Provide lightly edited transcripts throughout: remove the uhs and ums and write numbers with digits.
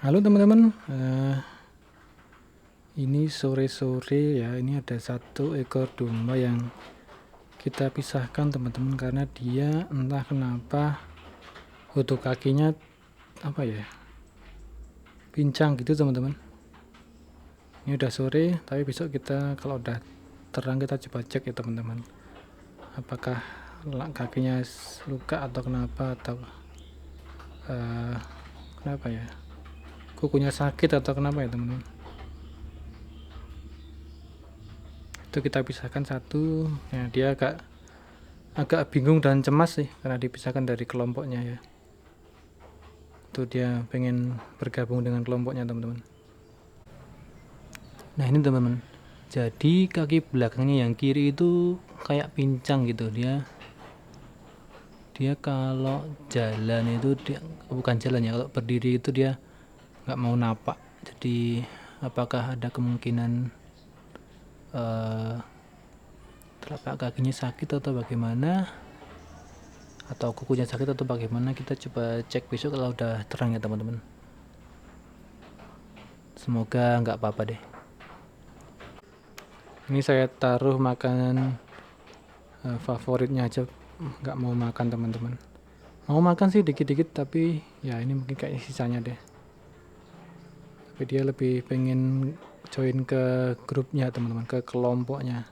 Halo teman-teman, ini sore-sore ya, ini ada satu ekor domba yang kita pisahkan teman-teman karena dia entah kenapa untuk kakinya apa ya, pincang gitu teman-teman. Ini udah sore, tapi besok kita kalau udah terang kita coba cek ya teman-teman, apakah kakinya luka atau kenapa atau kenapa ya, kukunya sakit atau kenapa ya teman-teman. Itu kita pisahkan satu ya, dia agak bingung dan cemas sih karena dipisahkan dari kelompoknya ya. Itu dia pengen bergabung dengan kelompoknya teman-teman. Nah ini teman-teman, jadi kaki belakangnya yang kiri itu kayak pincang gitu. Dia kalau jalan itu bukan jalan ya, kalau berdiri itu dia nggak mau napak. Jadi apakah ada kemungkinan telapak kakinya sakit atau bagaimana, atau kukunya sakit atau bagaimana, kita coba cek besok kalau udah terang ya teman-teman. Semoga nggak apa-apa deh. Ini saya taruh makanan favoritnya aja, nggak mau makan teman-teman. Mau makan sih dikit-dikit, tapi ya ini mungkin kayak sisanya deh. Tapi dia lebih pengen join ke grupnya teman-teman, ke kelompoknya,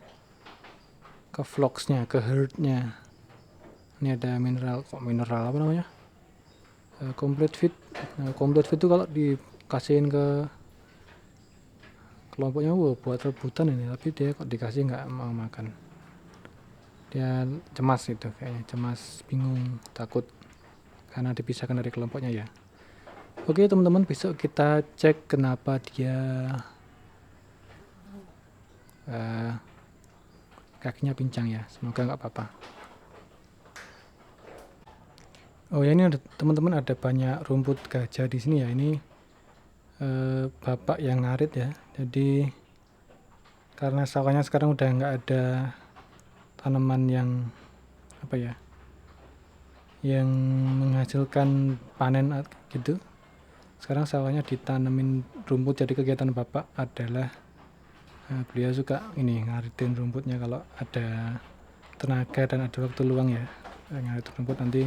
ke vlogsnya, ke herdnya. Ini ada mineral apa namanya, complete fit. Complete fit itu kalau dikasihin ke kelompoknya buat rebutan ini, tapi dia kok dikasih nggak mau makan. Dia cemas gitu kayaknya, cemas, bingung, takut karena dipisahkan dari kelompoknya ya. Oke teman-teman, besok kita cek kenapa dia kakinya pincang ya. Semoga nggak apa-apa. Oh ya, ini ada teman-teman, ada banyak rumput gajah di sini ya. Ini bapak yang ngarit ya. Jadi karena sawahnya sekarang udah nggak ada tanaman yang apa ya, yang menghasilkan panen gitu. Sekarang sawahnya ditanemin rumput. Jadi kegiatan bapak adalah beliau suka ini ngaritin rumputnya kalau ada tenaga dan ada waktu luang ya, ngarit rumput. Nanti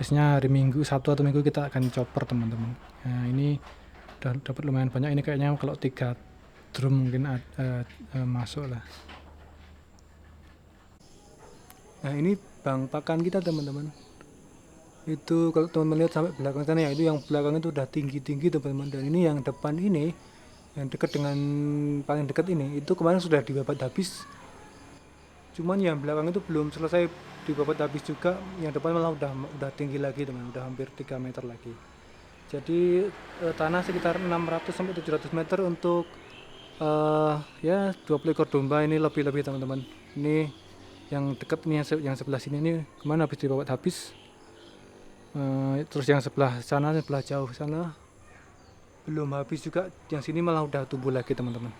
biasanya hari Minggu, Sabtu atau Minggu kita akan chopper teman-teman. Nah ini udah dapat lumayan banyak, ini kayaknya kalau 3 drum mungkin masuk lah. Nah ini bang pakan kita teman-teman, itu kalau teman-teman lihat sampai belakang sana ya, itu yang belakang itu udah tinggi-tinggi teman-teman. Dan ini yang depan ini, yang dekat dengan paling dekat ini, itu kemarin sudah dibabat habis. Cuman yang belakang itu belum selesai dibabat habis juga, yang depan malah udah tinggi lagi teman, udah hampir 3 meter lagi. Jadi tanah sekitar 600 sampai 700 meter untuk ya 20 ekor domba. Ini lebih-lebih teman-teman. Ini yang dekat nih, yang sebelah sini nih kemana habis dibabat habis. Terus yang sebelah sana, sebelah jauh sana belum habis juga, yang sini malah udah tumbuh lagi teman-teman.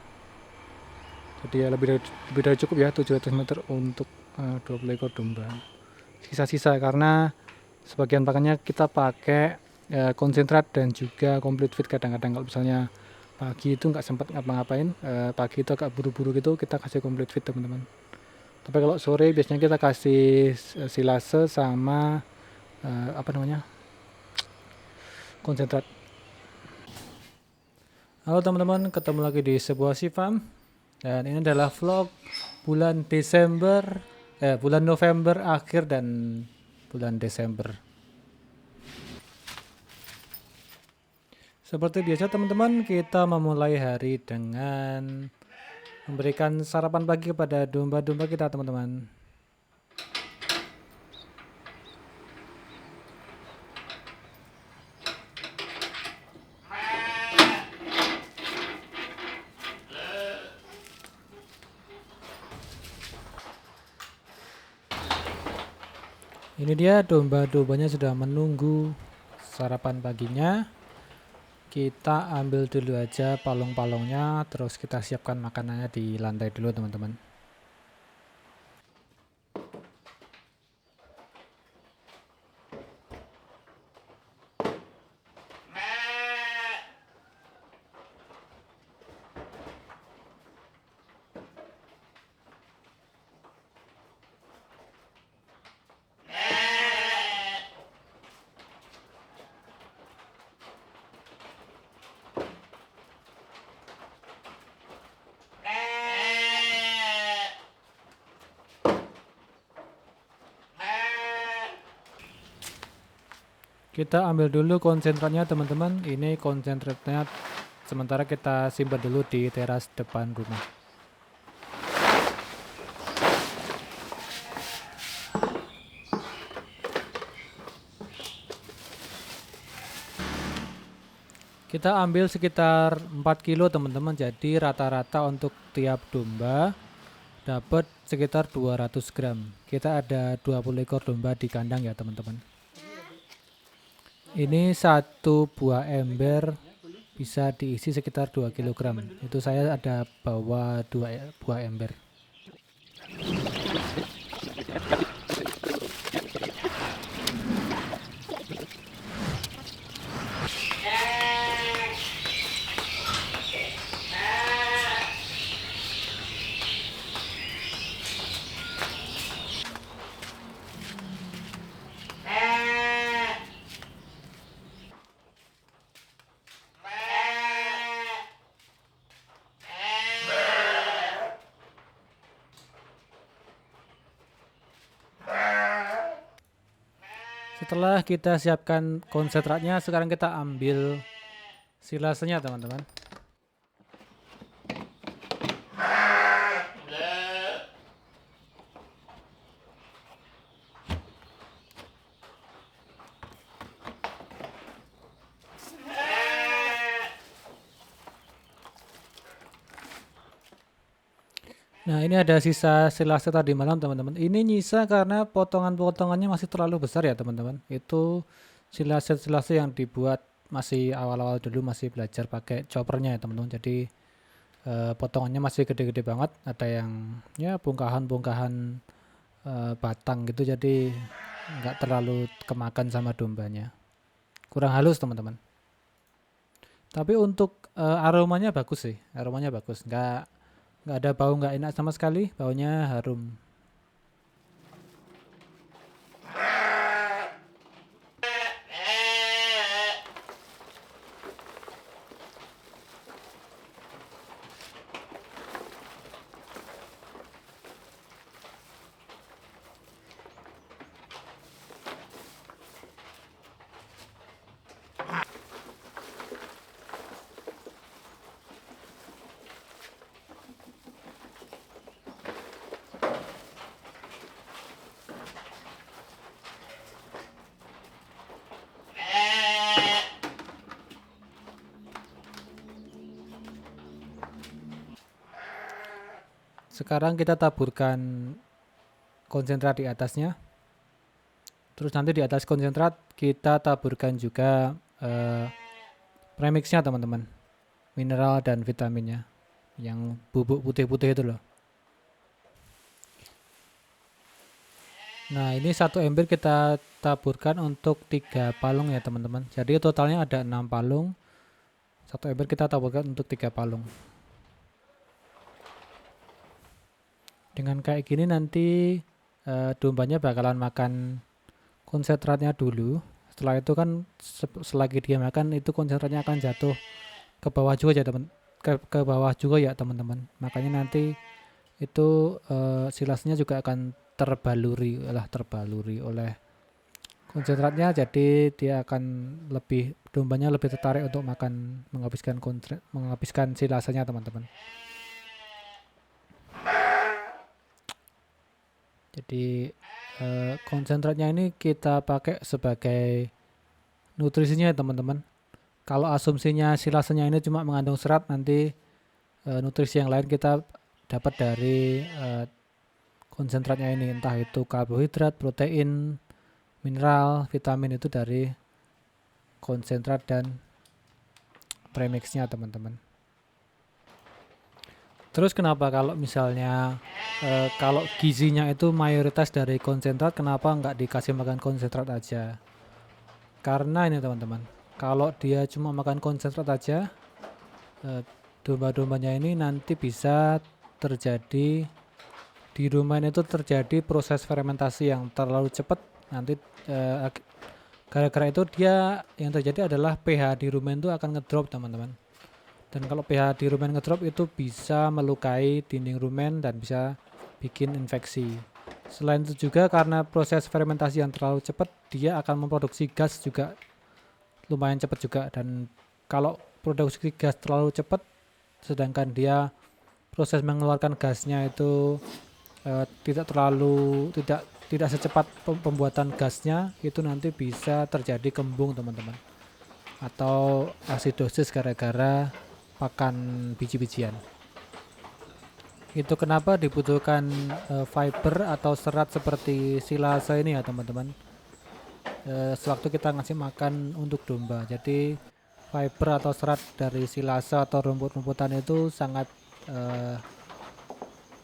Jadi ya lebih dari cukup ya 700 meter untuk 20 ekor domba. Sisa-sisa karena sebagian pakannya kita pakai konsentrat dan juga complete feed. Kadang-kadang kalau misalnya pagi itu nggak sempat ngapa-ngapain, pagi itu agak buru-buru gitu, kita kasih complete feed teman-teman. Tapi kalau sore biasanya kita kasih silase sama apa namanya, konsentrat. Halo teman-teman, ketemu lagi di sebuah farm. Dan ini adalah vlog bulan bulan November akhir dan bulan Desember. Seperti biasa teman-teman, kita memulai hari dengan memberikan sarapan pagi kepada domba-domba kita teman-teman. Ini dia domba-dombanya sudah menunggu sarapan paginya. Kita ambil dulu aja palung-palungnya, terus kita siapkan makanannya di lantai dulu teman-teman. Kita ambil dulu konsentratnya teman-teman. Ini konsentratnya, sementara kita simpan dulu di teras depan rumah. Kita ambil sekitar 4 kilo teman-teman. Jadi rata-rata untuk tiap domba dapat sekitar 200 gram. Kita ada 20 ekor domba di kandang ya teman-teman. Ini satu buah ember bisa diisi sekitar 2 kg. Itu saya ada bawa 2 buah ember. Setelah kita siapkan konsentratnya, sekarang kita ambil silasenya teman-teman. Nah, ini ada sisa silase tadi malam teman-teman. Ini nyisa karena potongan-potongannya masih terlalu besar ya teman-teman. Itu silase-silase yang dibuat masih awal-awal dulu, masih belajar pakai choppernya ya teman-teman. Jadi potongannya masih gede-gede banget. Ada yang ya bongkahan-bongkahan batang gitu, jadi nggak terlalu kemakan sama dombanya. Kurang halus teman-teman. Tapi untuk aromanya bagus sih, aromanya bagus. Nggak ada bau nggak enak sama sekali, baunya harum. Sekarang kita taburkan konsentrat di atasnya. Terus nanti di atas konsentrat kita taburkan juga premixnya teman-teman. Mineral dan vitaminnya. Yang bubuk putih-putih itu loh. Nah, ini satu ember kita taburkan untuk 3 palung ya teman-teman. Jadi totalnya ada 6 palung. Satu ember kita taburkan untuk 3 palung. Dengan kayak gini nanti dombanya bakalan makan konsentratnya dulu. Setelah itu kan selagi dia makan itu konsentratnya akan jatuh ke bawah juga ya teman, ke bawah juga ya teman-teman. Makanya nanti itu silasnya juga akan terbaluri oleh konsentratnya, jadi dia akan dombanya lebih tertarik untuk makan, menghabiskan silasanya teman-teman. Jadi konsentratnya ini kita pakai sebagai nutrisinya ya teman-teman. Kalau asumsinya silasenya ini cuma mengandung serat, nanti nutrisi yang lain kita dapat dari konsentratnya ini, entah itu karbohidrat, protein, mineral, vitamin, itu dari konsentrat dan premixnya teman-teman. Terus kenapa kalau misalnya kalau gizinya itu mayoritas dari konsentrat, kenapa nggak dikasih makan konsentrat aja? Karena ini teman-teman, kalau dia cuma makan konsentrat aja, domba-dombanya ini nanti bisa terjadi di rumen itu terjadi proses fermentasi yang terlalu cepat. Nanti gara-gara itu dia yang terjadi adalah pH di rumen itu akan ngedrop teman-teman. Dan kalau pH di rumen ngedrop itu bisa melukai dinding rumen dan bisa bikin infeksi. Selain itu juga karena proses fermentasi yang terlalu cepat, dia akan memproduksi gas juga lumayan cepat juga. Dan kalau produksi gas terlalu cepat, sedangkan dia proses mengeluarkan gasnya itu tidak secepat pembuatan gasnya, itu nanti bisa terjadi kembung teman-teman, atau asidosis gara-gara pakan biji-bijian. Itu kenapa dibutuhkan fiber atau serat seperti silase ini ya teman-teman, sewaktu kita ngasih makan untuk domba. Jadi fiber atau serat dari silase atau rumput-rumputan itu sangat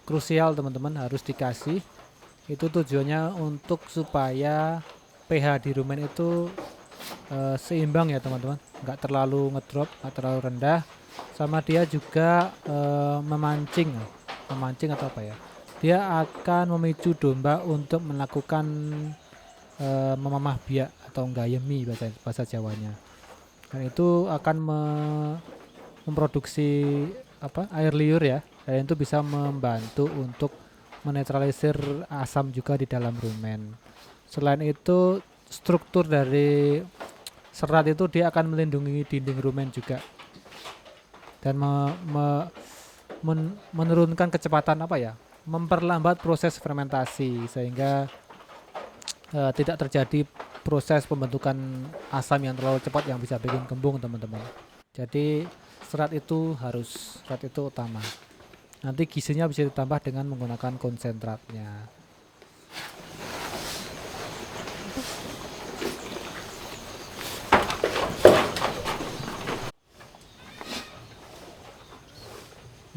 krusial teman-teman, harus dikasih. Itu tujuannya untuk supaya pH di rumen itu seimbang ya teman-teman, nggak terlalu ngedrop, nggak terlalu rendah. Sama dia juga memancing atau apa ya, dia akan memicu domba untuk melakukan memamah biak atau nggayemi bahasa Jawanya. Dan itu akan memproduksi air liur ya, dan itu bisa membantu untuk menetralisir asam juga di dalam rumen. Selain itu, struktur dari serat itu dia akan melindungi dinding rumen juga, dan menurunkan kecepatan memperlambat proses fermentasi, sehingga tidak terjadi proses pembentukan asam yang terlalu cepat yang bisa bikin kembung teman-teman. Jadi serat itu utama. Nanti gizinya bisa ditambah dengan menggunakan konsentratnya.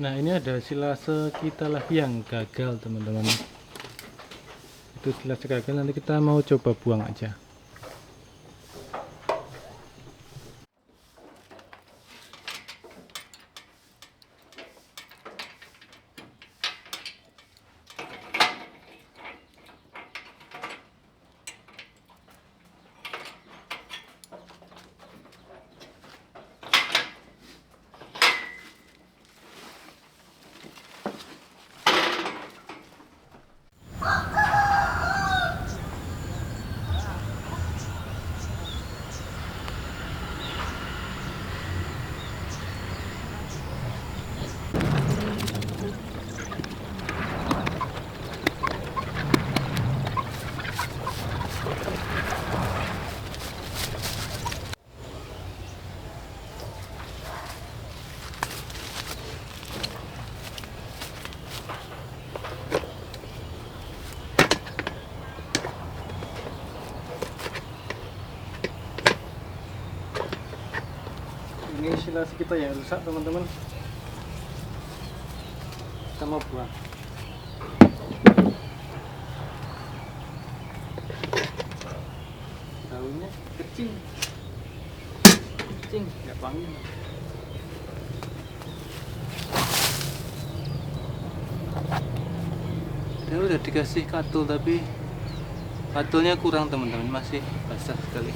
Nah, ini ada silase kita lagi yang gagal teman-teman. Itu silase gagal, nanti kita mau coba buang aja. Ini silase kita yang rusak teman-teman, kita mau buang. Daunnya kecil nggak wangi. Dan udah dikasih katul, tapi katulnya kurang teman-teman, masih basah sekali,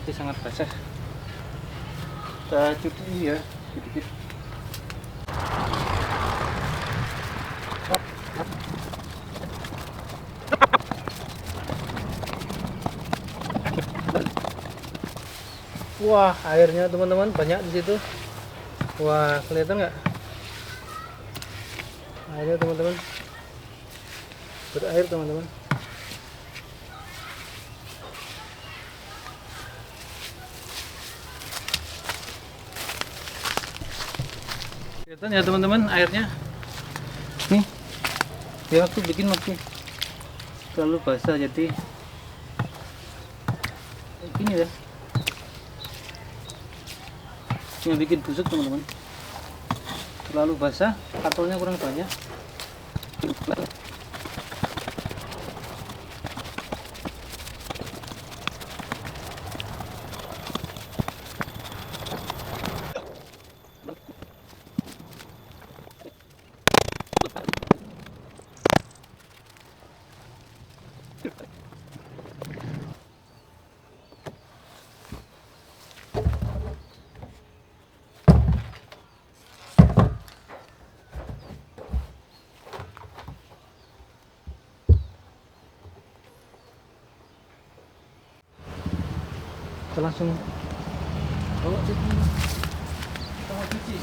ini sangat basah. Kita cuci ya sedikit. Wah, airnya teman-teman banyak di situ. Wah, kelihatan nggak? Airnya teman-teman, berair teman-teman. Kelihatan ya teman-teman airnya. Nih, dia waktu bikin masih terlalu basah, jadi gini ya. Yang bikin busuk teman-teman, terlalu basah, katulnya kurang banyak. langsung bawa cuci. Kita mau cuci.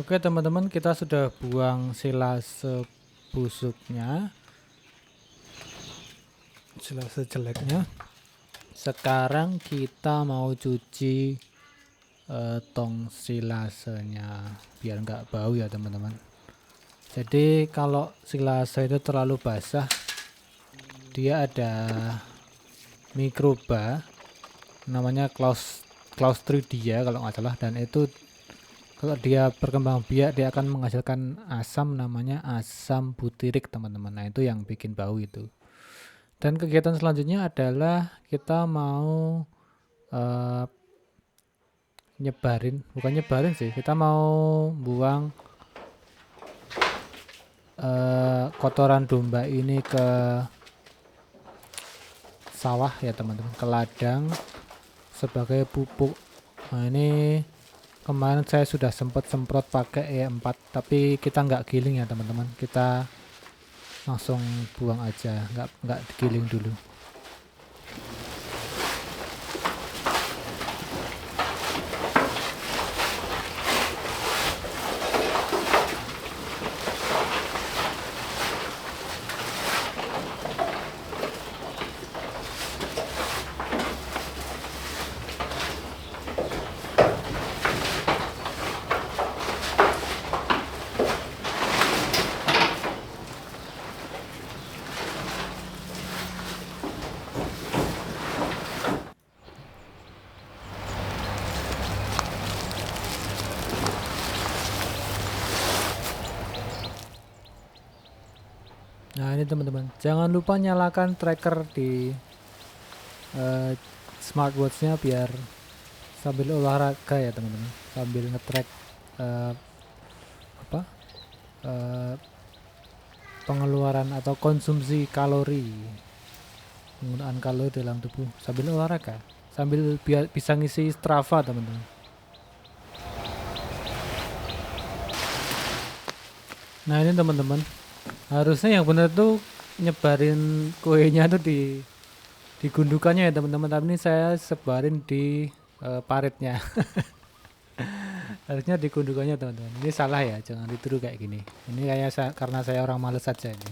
Oke teman-teman, kita sudah buang silase busuknya, silase jeleknya. Sekarang kita mau cuci tong silasenya biar nggak bau ya teman-teman. Jadi kalau silase itu terlalu basah, dia ada mikroba namanya Clostridia kalau nggak salah, dan itu kalau dia berkembang biak dia akan menghasilkan asam namanya asam butirik teman-teman. Nah itu yang bikin bau itu. Dan kegiatan selanjutnya adalah kita mau bukan nyebarin sih, kita mau buang kotoran domba ini ke sawah ya teman-teman, ke ladang sebagai pupuk. Nah ini kemarin saya sudah sempat semprot pakai E4, tapi kita nggak giling ya teman-teman, kita langsung buang aja, nggak digiling dulu. Nah ini teman-teman, jangan lupa nyalakan tracker di smartwatchnya biar sambil olahraga ya teman-teman, sambil nge-track pengeluaran atau konsumsi kalori, penggunaan kalori dalam tubuh sambil olahraga, sambil biar bisa ngisi Strava teman-teman. Nah ini teman-teman, harusnya yang benar tuh nyebarin kuenya tuh di gundukannya ya teman-teman, tapi ini saya sebarin di paritnya. Harusnya di gundukannya teman-teman. Ini salah ya, jangan ditiru kayak gini. Ini kayak karena saya orang males saja ini.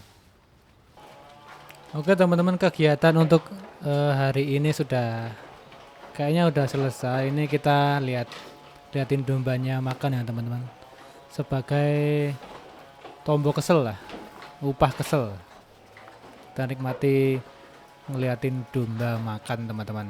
Oke teman-teman, kegiatan untuk hari ini kayaknya udah selesai. Ini kita liatin dombanya makan ya teman-teman. Sebagai tombol kesel lah, upah kesel. Kita nikmati ngeliatin domba makan teman-teman.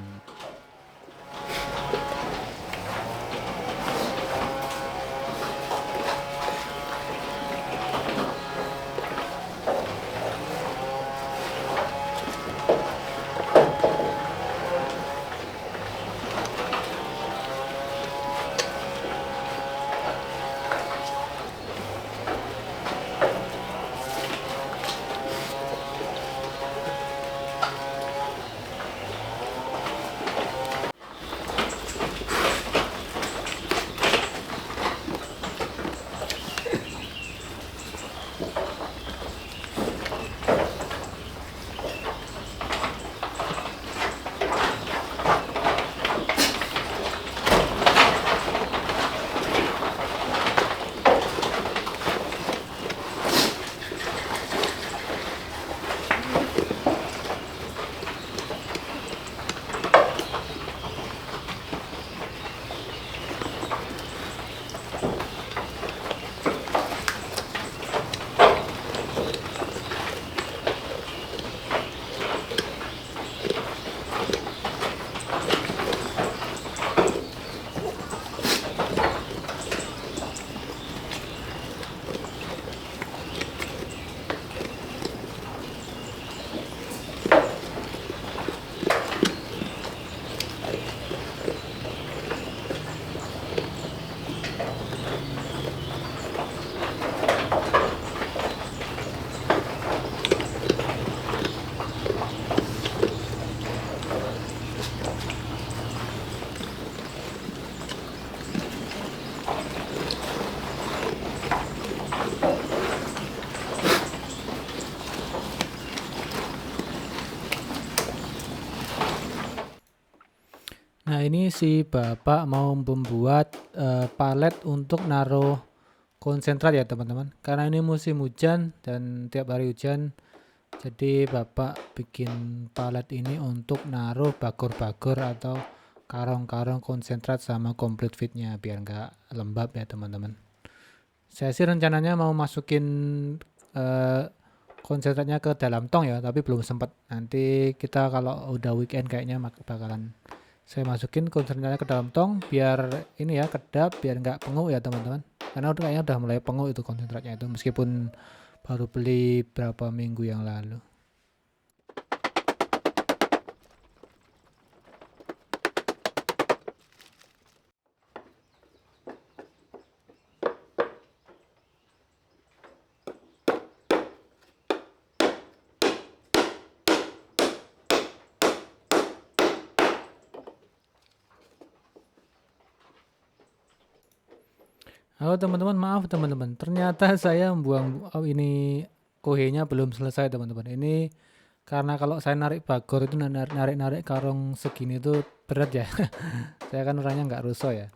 ini si bapak mau membuat palet untuk naruh konsentrat ya teman-teman. Karena ini musim hujan dan tiap hari hujan, jadi bapak bikin palet ini untuk naruh bagor-bagor atau karung-karung konsentrat sama complete fitnya biar nggak lembab ya teman-teman. Saya sih rencananya mau masukin konsentratnya ke dalam tong ya, tapi belum sempat. Nanti kita kalau udah weekend kayaknya bakalan saya masukin konsentratnya ke dalam tong biar ini ya kedap, biar nggak penguk ya teman-teman. Karena kayaknya udah mulai penguk itu konsentratnya itu meskipun baru beli berapa minggu yang lalu. Halo teman-teman, maaf teman-teman. Ternyata saya membuang ini kohenya belum selesai teman-teman. Ini karena kalau saya narik bagor itu narik-narik karung segini itu berat ya. Saya kan orangnya nggak rusuh ya.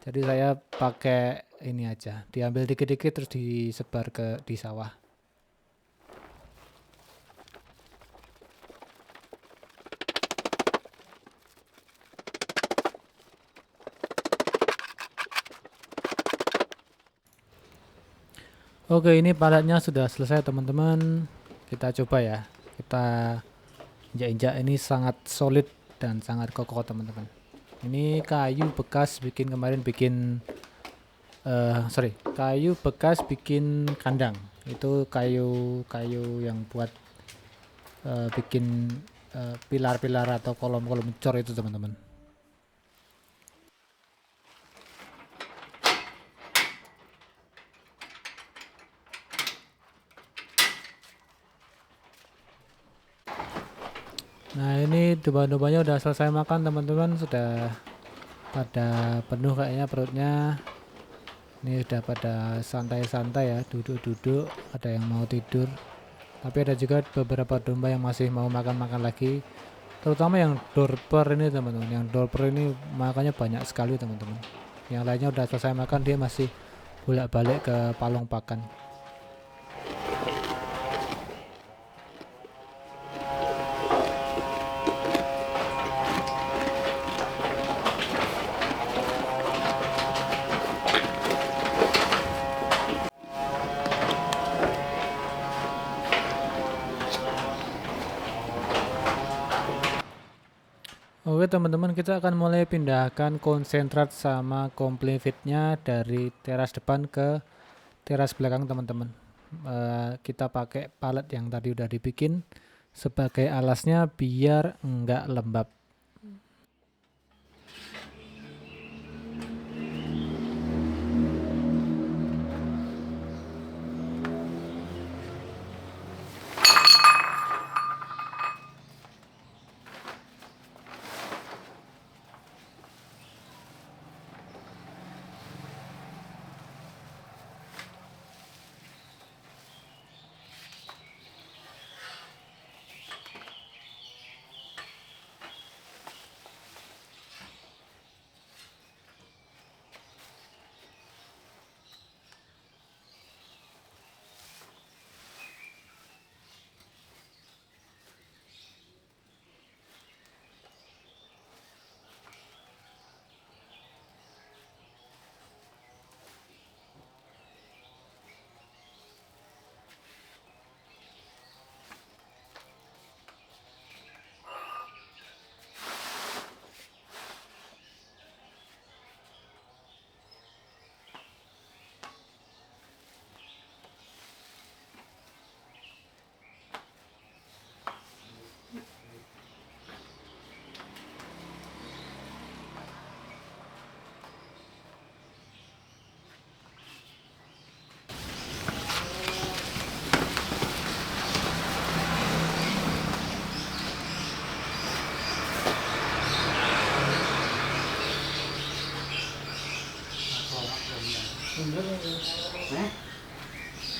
Jadi saya pakai ini aja, diambil dikit-dikit terus disebar di sawah. Oke, ini paletnya sudah selesai teman-teman. Kita coba ya. Kita injak-injak, ini sangat solid dan sangat kokoh teman-teman. Ini kayu bekas kemarin bikin kayu bekas bikin kandang. Itu kayu yang buat bikin pilar-pilar atau kolom-kolom cor itu teman-teman. Nah ini domba-dombanya udah selesai makan teman-teman, sudah pada penuh kayaknya perutnya. Ini udah pada santai-santai ya, duduk-duduk, ada yang mau tidur. Tapi ada juga beberapa domba yang masih mau makan-makan lagi. Terutama yang dorper ini teman-teman, yang dorper ini makannya banyak sekali teman-teman. Yang lainnya udah selesai makan, dia masih bolak-balik ke palung pakan. Oke teman-teman, kita akan mulai pindahkan konsentrat sama complete fitnya dari teras depan ke teras belakang teman-teman. Kita pakai palet yang tadi udah dibikin sebagai alasnya biar enggak lembab.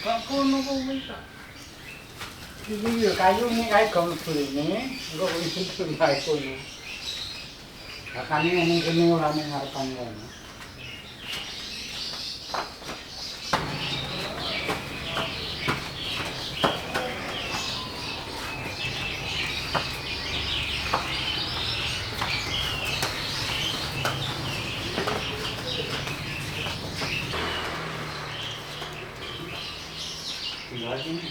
Kok kono kuwi ta? Iki yo kayu ini kayu gong ini, engko wis kayu kono. Makanya ngomong kene ora ning ngarepan kono. Tinggal sini.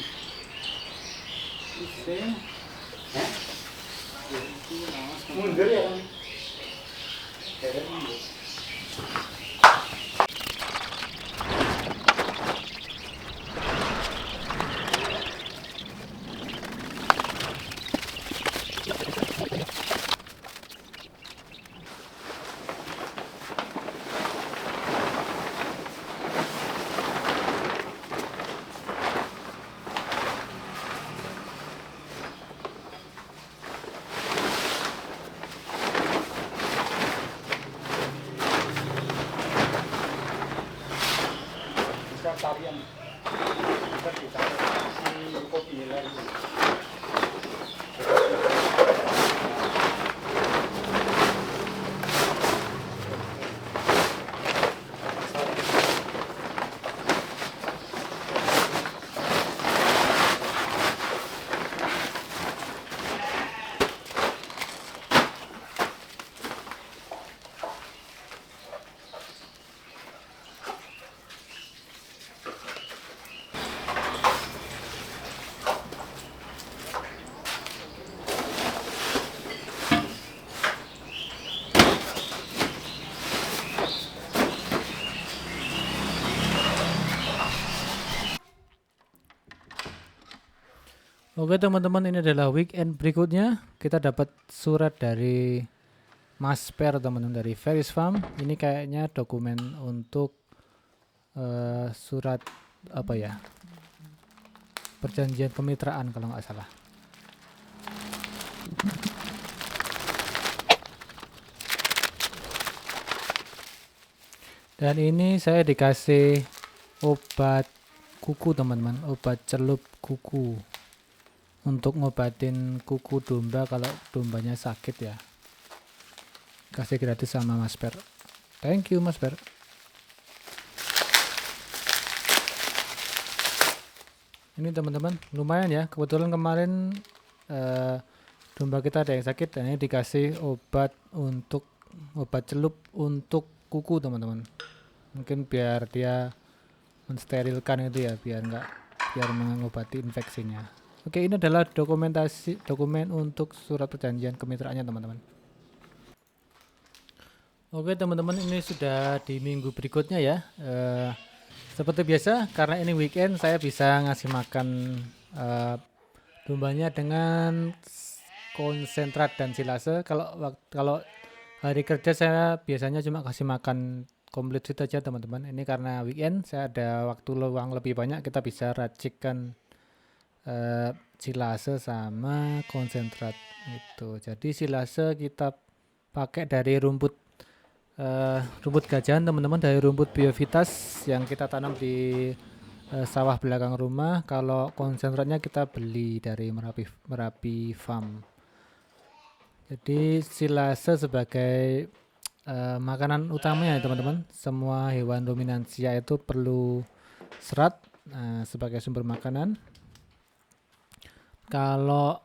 Mundur ya kan? Mundur. Bisa tarian. Bisa si kopi lagi. Oke teman-teman, ini adalah weekend berikutnya. Kita dapat surat dari Mas Per, teman-teman, dari Ferris Farm. Ini kayaknya dokumen untuk surat apa ya, perjanjian kemitraan kalau nggak salah. Dan ini saya dikasih obat kuku, teman-teman, obat celup kuku untuk ngobatin kuku domba kalau dombanya sakit ya. Kasih gratis sama Mas Per. Thank you Mas Per. Ini teman-teman lumayan ya, kebetulan kemarin domba kita ada yang sakit dan ini dikasih obat celup untuk kuku, teman-teman. Mungkin biar dia mensterilkan itu ya, biar mengobati infeksinya. Oke, ini adalah dokumen untuk surat perjanjian kemitraannya, teman-teman. Oke teman-teman, ini sudah di minggu berikutnya ya. Seperti biasa, karena ini weekend, saya bisa ngasih makan dombanya dengan konsentrat dan silase. Kalau hari kerja saya biasanya cuma kasih makan komplit feed aja, teman-teman. Ini karena weekend, saya ada waktu luang lebih banyak, kita bisa racikkan silase sama konsentrat itu. Jadi silase kita pakai dari rumput gajahan, teman-teman, dari rumput biovitas yang kita tanam di sawah belakang rumah. Kalau konsentratnya kita beli dari Merapi Farm. Jadi silase sebagai makanan utamanya ya, teman-teman. Semua hewan ruminansia itu perlu serat sebagai sumber makanan. Kalau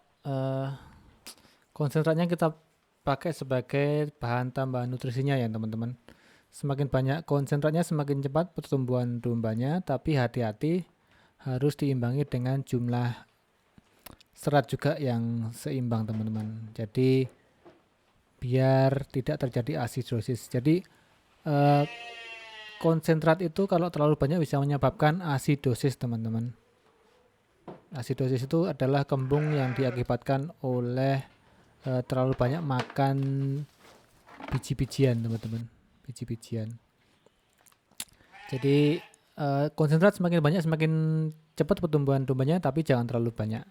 konsentratnya kita pakai sebagai bahan tambahan nutrisinya ya, teman-teman. Semakin banyak konsentratnya semakin cepat pertumbuhan dombanya, tapi hati-hati harus diimbangi dengan jumlah serat juga yang seimbang, teman-teman. Jadi biar tidak terjadi asidosis. Jadi konsentrat itu kalau terlalu banyak bisa menyebabkan asidosis, teman-teman. Asidosis itu adalah kembung yang diakibatkan oleh terlalu banyak makan biji-bijian, teman-teman. Biji-bijian. Jadi konsentrat semakin banyak semakin cepat pertumbuhan dombanya, tapi jangan terlalu banyak.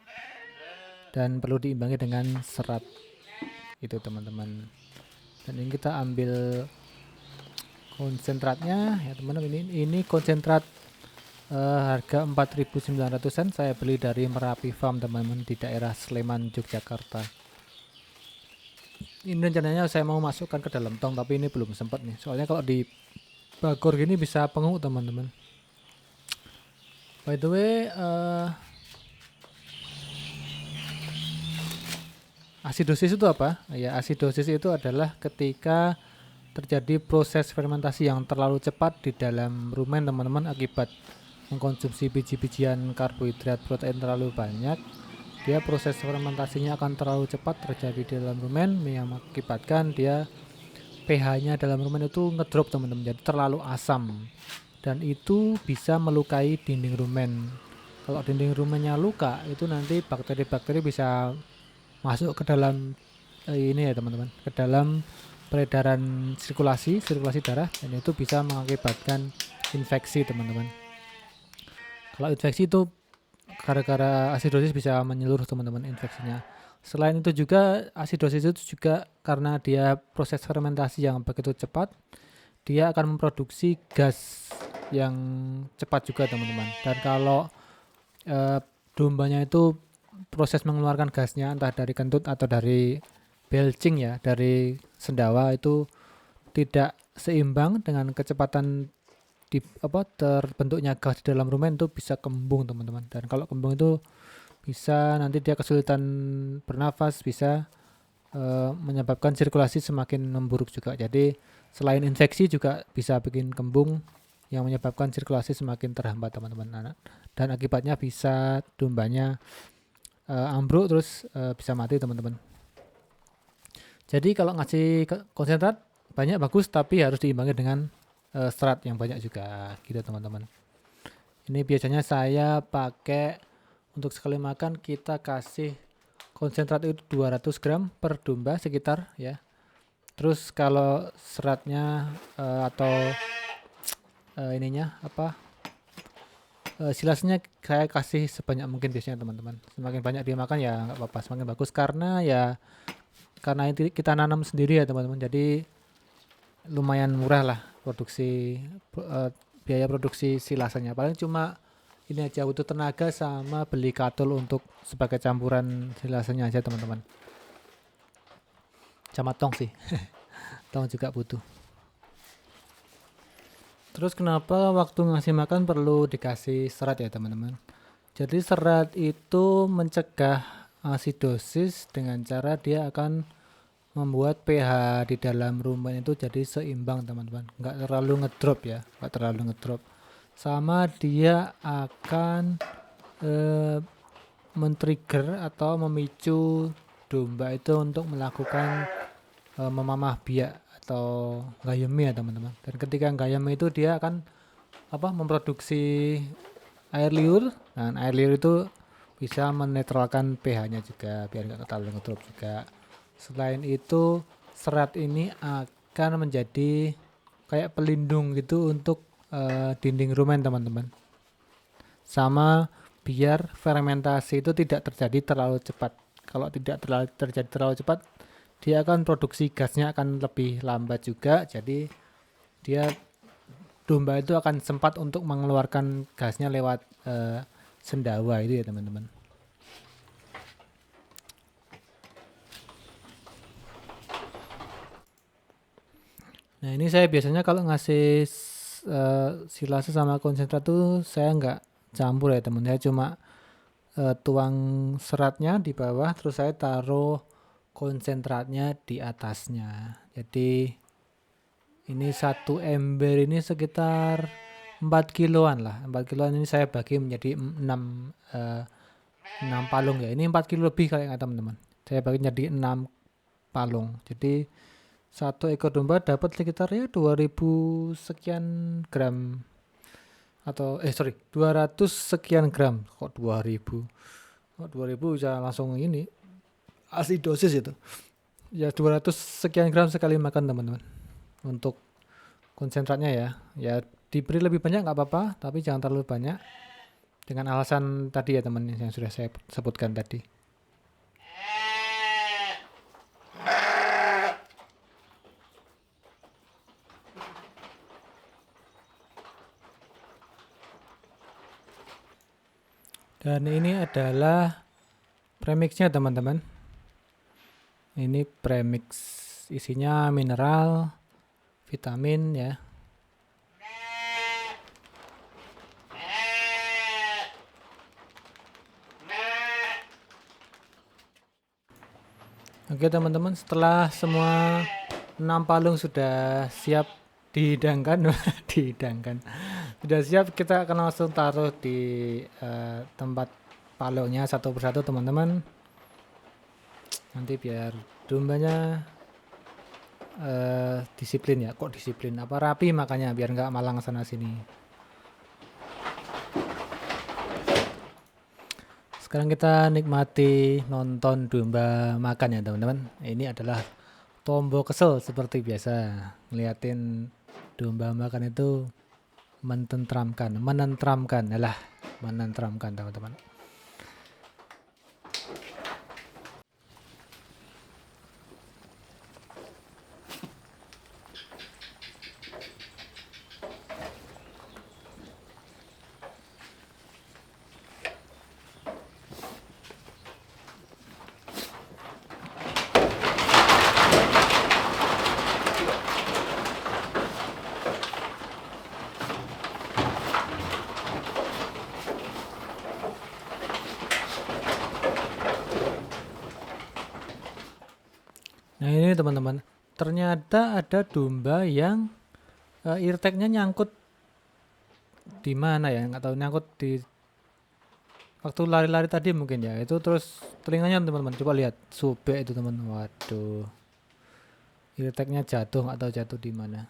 Dan perlu diimbangi dengan serat. Itu, teman-teman. Dan ini kita ambil konsentratnya ya, teman-teman. Ini konsentrat harga 4.900-an, saya beli dari Merapi Farm, teman-teman, di daerah Sleman, Yogyakarta. Ini rencananya saya mau masukkan ke dalam tong tapi ini belum sempat nih. Soalnya kalau di bagor gini bisa penguk teman-teman. By the way, asidosis itu apa? Ya, asidosis itu adalah ketika terjadi proses fermentasi yang terlalu cepat di dalam rumen teman-teman akibat mengkonsumsi biji-bijian karbohidrat protein terlalu banyak. Dia proses fermentasinya akan terlalu cepat terjadi di dalam rumen yang mengakibatkan dia pH-nya dalam rumen itu ngedrop teman-teman, jadi terlalu asam dan itu bisa melukai dinding rumen. Kalau dinding rumennya luka itu nanti bakteri-bakteri bisa masuk ke dalam ini ya teman-teman, ke dalam peredaran sirkulasi darah dan itu bisa mengakibatkan infeksi teman-teman. Kalau infeksi itu gara-gara asidosis bisa menyeluruh teman-teman infeksinya. Selain itu juga asidosis itu juga karena dia proses fermentasi yang begitu cepat, dia akan memproduksi gas yang cepat juga teman-teman. Dan kalau dombanya itu proses mengeluarkan gasnya entah dari kentut atau dari belching ya, dari sendawa itu tidak seimbang dengan kecepatan terbentuknya gas di dalam rumen itu bisa kembung teman-teman. Dan kalau kembung itu bisa nanti dia kesulitan bernafas, bisa menyebabkan sirkulasi semakin memburuk juga. Jadi selain infeksi juga bisa bikin kembung yang menyebabkan sirkulasi semakin terhambat teman-teman. Dan akibatnya bisa dombanya ambruk terus bisa mati teman-teman. Jadi kalau ngasih konsentrat banyak bagus tapi harus diimbangi dengan serat yang banyak juga gitu teman-teman. Ini biasanya saya pakai untuk sekali makan kita kasih konsentrat itu 200 gram per domba sekitar ya. Terus kalau seratnya atau silasnya saya kasih sebanyak mungkin biasanya teman-teman. Semakin banyak dia makan ya nggak apa-apa, semakin bagus karena itu kita nanam sendiri ya teman-teman. Jadi lumayan murah lah biaya produksi silasanya. Paling cuma ini aja butuh tenaga sama beli katul untuk sebagai campuran silasanya aja teman-teman. Sama tong sih. Tong juga butuh. Terus kenapa waktu ngasih makan perlu dikasih serat ya teman-teman? Jadi serat itu mencegah asidosis dengan cara dia akan membuat pH di dalam rumen itu jadi seimbang teman-teman, nggak terlalu ngedrop. Sama dia akan men-trigger atau memicu domba itu untuk melakukan memamah biak atau gayemi ya teman-teman. Dan ketika gayemi itu dia akan memproduksi air liur. Dan air liur itu bisa menetralkan pH-nya juga biar nggak terlalu ngedrop juga. Selain itu serat ini akan menjadi kayak pelindung gitu untuk dinding rumen teman-teman. Sama biar fermentasi itu tidak terjadi terlalu cepat. Kalau tidak terjadi terlalu cepat, dia akan produksi gasnya akan lebih lambat juga. Jadi domba itu akan sempat untuk mengeluarkan gasnya lewat sendawa itu ya teman-teman. Nah ini saya biasanya kalau ngasih silase sama konsentrat tuh saya nggak campur ya teman. Saya cuma tuang seratnya di bawah terus saya taruh konsentratnya di atasnya. Jadi ini satu ember ini sekitar 4 kiloan lah. 4 kiloan ini saya bagi menjadi 6 palung ya. Ini 4 kilo lebih kali teman-teman. Saya bagi menjadi 6 palung. Jadi satu ekor domba dapat sekitar ya 2000 sekian gram atau 200 sekian gram. Kok 2000 bisa langsung ini asidosis itu ya. 200 sekian gram sekali makan teman-teman untuk konsentratnya ya diberi lebih banyak nggak apa-apa tapi jangan terlalu banyak dengan alasan tadi ya teman yang sudah saya sebutkan tadi. Dan ini adalah premixnya teman-teman. Ini premix, isinya mineral, vitamin ya. Oke teman-teman, setelah semua 6 palung sudah siap dihidangkan, dihidangkan, sudah siap, kita akan langsung taruh di tempat palungnya satu persatu teman-teman. Nanti biar dombanya disiplin ya, kok disiplin, apa rapi makanya biar nggak malang sana sini. Sekarang kita nikmati nonton domba makan ya teman-teman. Ini adalah tombol kesel seperti biasa. Ngeliatin domba makan itu menentramkan teman-teman. Nah ini teman-teman, ternyata ada domba yang eartagnya nyangkut di mana ya, nggak tahu, nyangkut di waktu lari-lari tadi mungkin ya, itu terus telinganya teman-teman, coba lihat, sobek itu teman. Waduh, eartagnya jatuh, nggak tahu jatuh di mana.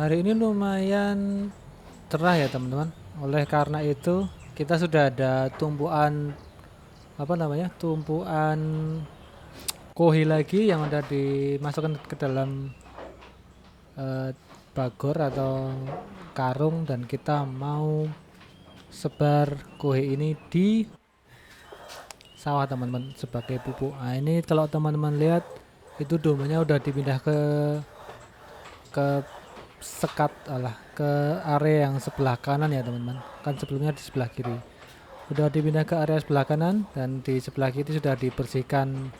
Hari ini lumayan cerah ya teman-teman. Oleh karena itu kita sudah ada tumpuan apa namanya? Tumpuan kohi lagi yang udah dimasukkan ke dalam eh, bagor atau karung dan kita mau sebar kohi ini di sawah teman-teman sebagai pupuk. Nah, ini kalau teman-teman lihat itu domanya udah dipindah ke sekat ke area yang sebelah kanan ya teman-teman. Kan sebelumnya di sebelah kiri. Sudah dipindah ke area sebelah kanan dan di sebelah kiri sudah dibersihkan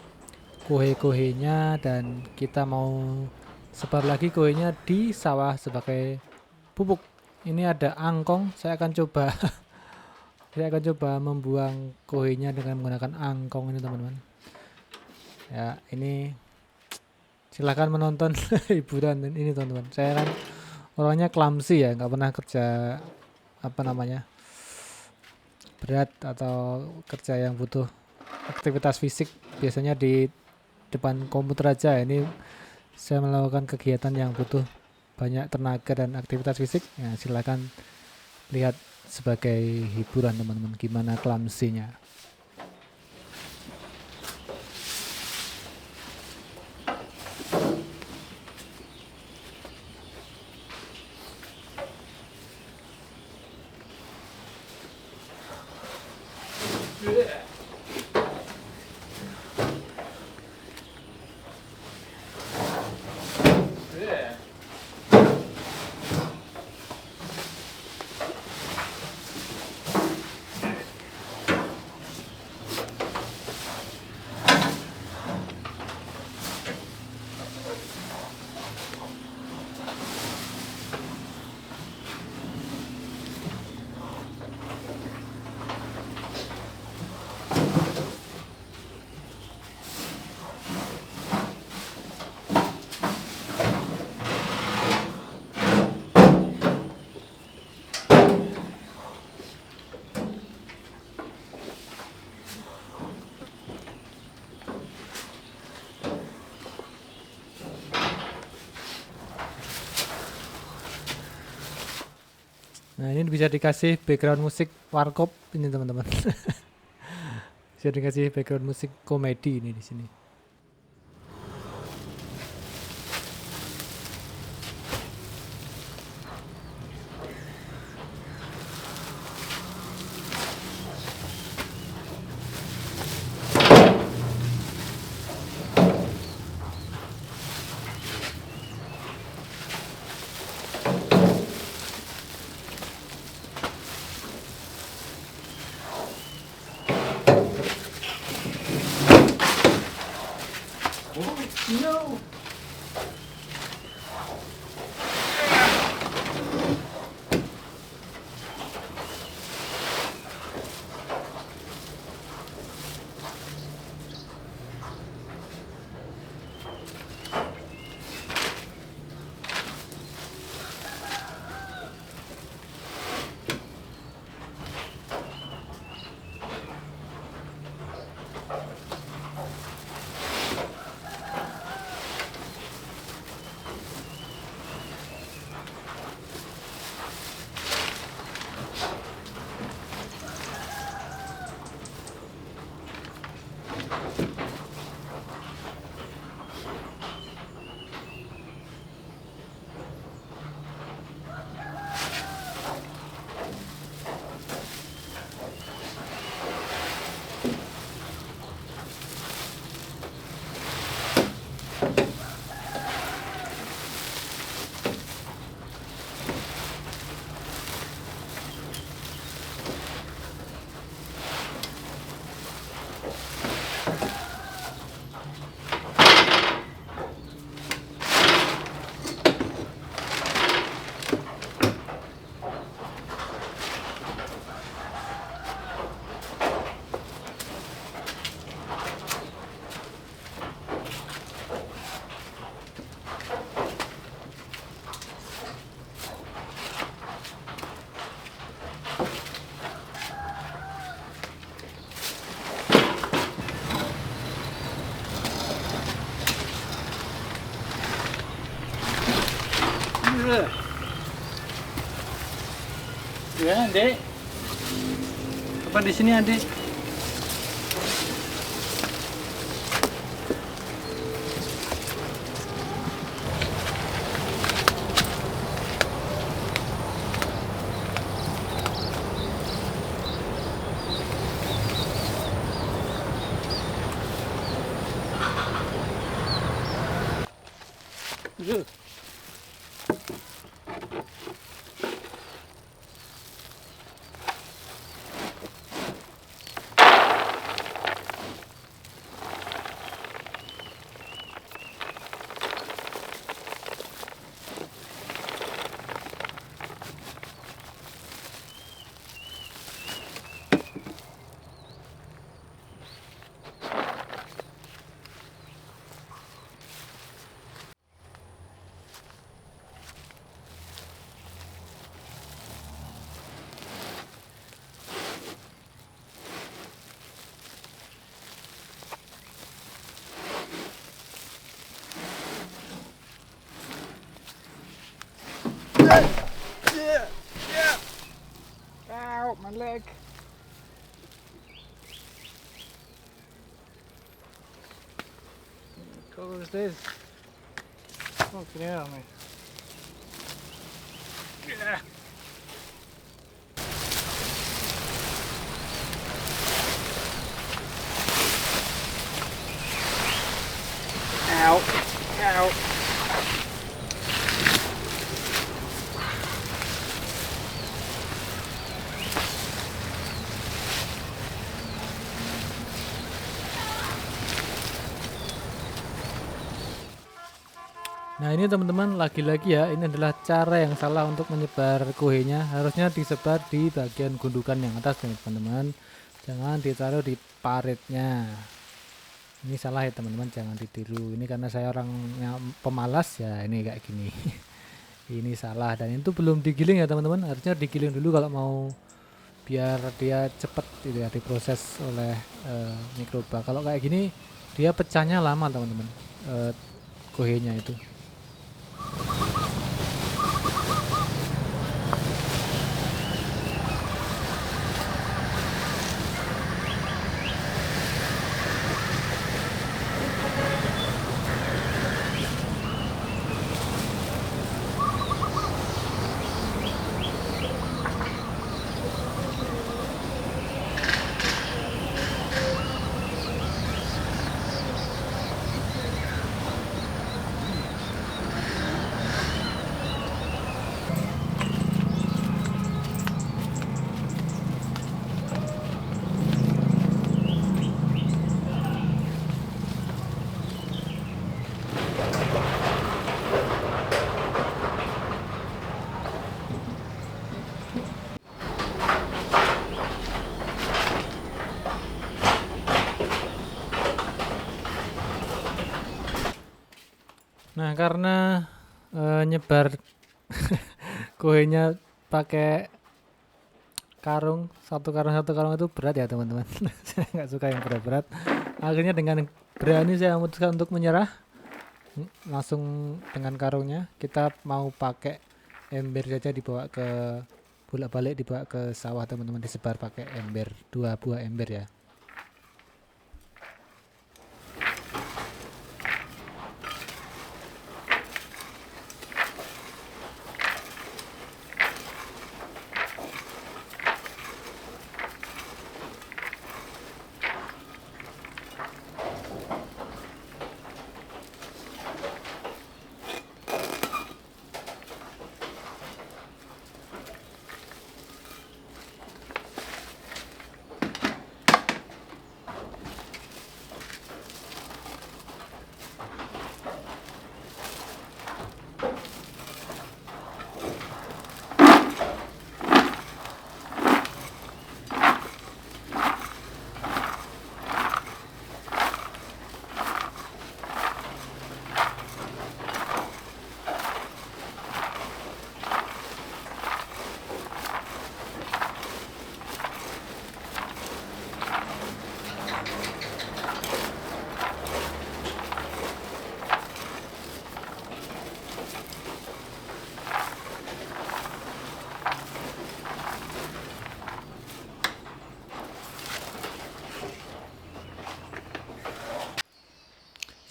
kohe-kohenya dan kita mau sebar lagi kohenya di sawah sebagai pupuk. Ini ada angkong, saya akan coba membuang kohenya dengan menggunakan angkong ini teman-teman. Ya, ini silahkan menonton hiburan ini teman-teman. Saya kan orangnya clumsy ya, nggak pernah kerja apa namanya berat atau kerja yang butuh aktivitas fisik. Biasanya di depan komputer aja. Ini saya melakukan kegiatan yang butuh banyak tenaga dan aktivitas fisik. Ya, silakan lihat sebagai hiburan teman-teman gimana clumsy-nya. Nah, ini bisa dikasih background musik warkop ini teman-teman. Bisa dikasih background musik komedi ini di sini. Dek. Apa di sini, Adik? Ow, my leg. How cool is this? Fucking hell, man. Yeah. Ow. Ow. Nah ini teman-teman lagi-lagi ya, ini adalah cara yang salah untuk menyebar kuenya. Harusnya disebar di bagian gundukan yang atas nih teman-teman, jangan ditaruh di paritnya. Ini salah ya teman-teman, jangan ditiru. Ini karena saya orang yang pemalas ya, ini kayak gini. Ini salah, dan itu belum digiling ya teman-teman, harusnya digiling dulu kalau mau biar dia cepet gitu ya diproses oleh mikroba. Kalau kayak gini dia pecahnya lama teman-teman, kuenya itu. Nah karena nyebar kuenya pakai satu karung itu berat ya teman-teman. Saya nggak suka yang berat-berat. Akhirnya dengan berani saya memutuskan untuk menyerah. Langsung dengan karungnya kita mau pakai ember saja, dibawa ke bolak-balik, dibawa ke sawah teman-teman, disebar pakai ember, 2 buah ember ya.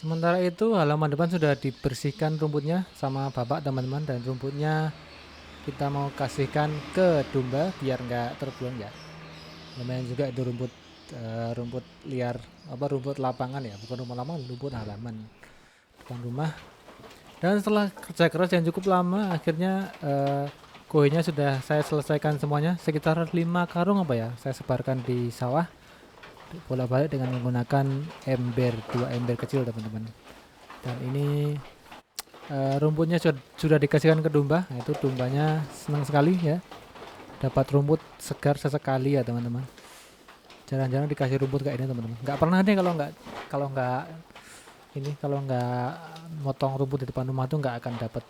Sementara itu halaman depan sudah dibersihkan rumputnya sama bapak teman-teman, dan rumputnya kita mau kasihkan ke domba biar nggak terbuang ya. Lumayan juga itu rumput liar, rumput lapangan ya, bukan rumput lapangan, rumput halaman depan rumah. Dan setelah kerja keras yang cukup lama, akhirnya kuenya sudah saya selesaikan semuanya, sekitar 5 karung saya sebarkan di sawah bolak-balik dengan menggunakan ember, 2 ember kecil teman-teman. Dan ini rumputnya sudah dikasihkan ke domba. Nah, itu dombanya senang sekali ya, dapat rumput segar sesekali ya teman-teman. Jarang-jarang dikasih rumput kayak ini teman-teman. Nggak pernah deh kalau nggak motong rumput di depan rumah tuh nggak akan dapat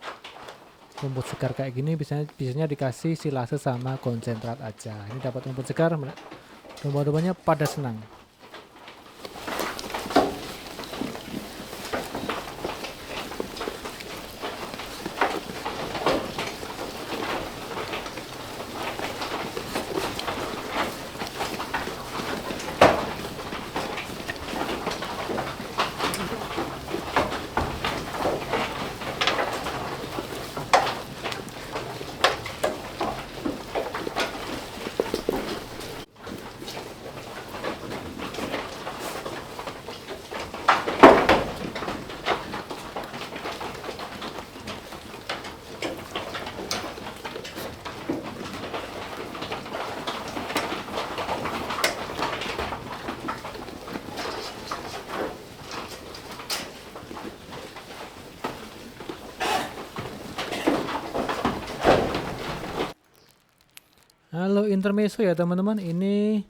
rumput segar kayak gini. Biasanya dikasih silase sama konsentrat aja. Ini dapat rumput segar, domba-dombanya pada senang. Halo intermezzo ya teman-teman, ini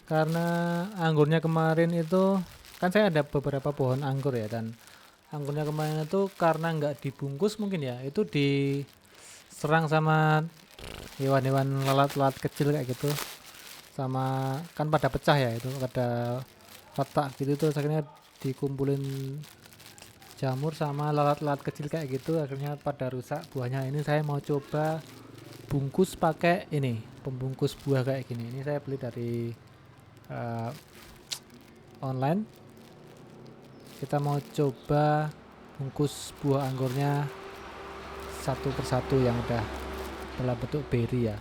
karena anggurnya kemarin itu kan saya ada beberapa pohon anggur ya, dan anggurnya kemarin itu karena nggak dibungkus mungkin ya, itu diserang sama hewan-hewan lalat-lalat kecil kayak gitu, sama kan pada pecah ya, itu ada retak gitu tuh, akhirnya dikumpulin jamur sama lalat-lalat kecil kayak gitu, akhirnya pada rusak buahnya. Ini saya mau coba bungkus pakai ini, pembungkus buah kayak gini. Ini saya beli dari online. Kita mau coba bungkus buah anggurnya satu persatu yang udah dalam bentuk berry ya.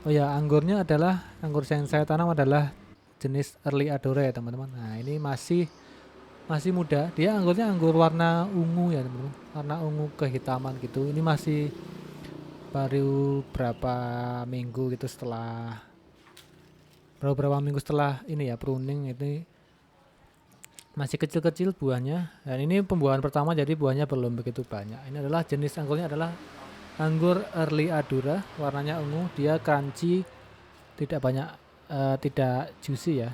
Oh ya, anggurnya adalah anggur yang saya tanam adalah jenis Early Adora ya teman-teman. Nah, ini masih muda. Dia anggurnya anggur warna ungu ya teman-teman, warna ungu kehitaman gitu. Ini masih baru berapa minggu setelah ini ya pruning. Ini masih kecil-kecil buahnya, dan ini pembuahan pertama jadi buahnya belum begitu banyak. Ini adalah jenis anggurnya adalah anggur Early Adora, warnanya ungu, dia crunchy, tidak banyak tidak juicy,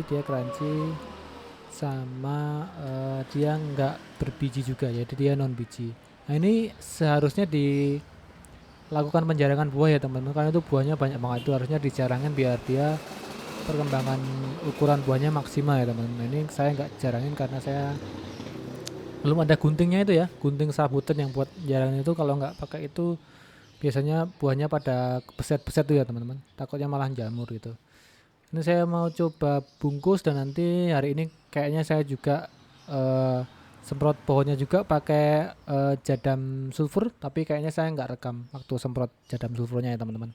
dia crunchy sama dia nggak berbiji juga, jadi dia non biji. Nah, ini seharusnya lakukan penjarangan buah ya teman-teman, karena itu buahnya banyak banget, itu harusnya dijarangin biar dia perkembangan ukuran buahnya maksimal ya teman-teman. Ini saya nggak jarangin karena saya belum ada guntingnya itu ya, gunting sabutan yang buat jarangin itu. Kalau nggak pakai itu biasanya buahnya pada beset-beset tuh ya teman-teman, takutnya malah jamur gitu. Ini saya mau coba bungkus, dan nanti hari ini kayaknya saya juga semprot pohonnya juga pakai jadam sulfur, tapi kayaknya saya nggak rekam waktu semprot jadam sulfurnya ya teman-teman.